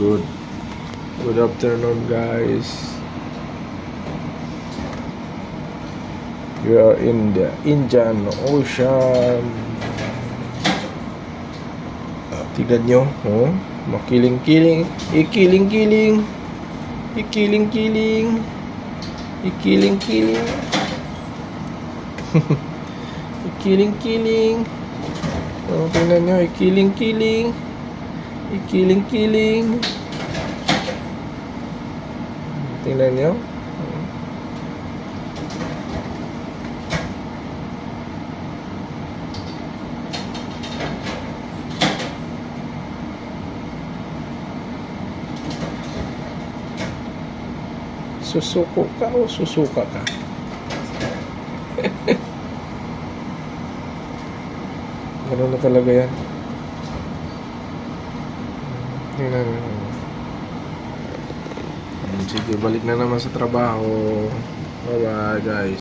Good afternoon, guys. We are in the Indian Ocean. Tignan nyo, oh, makiling-kiling, ikiling-kiling, ikiling-kiling, ikiling-kiling, ikiling-kiling. Oh, tingnan nyo, ikiling-kiling, ikiling-kiling. Tingnan nyo. Susuko ka o susuka ka? Ganun na talaga yan. Tingnan mo. Sige, balik na naman sa trabaho. Bye bye, guys.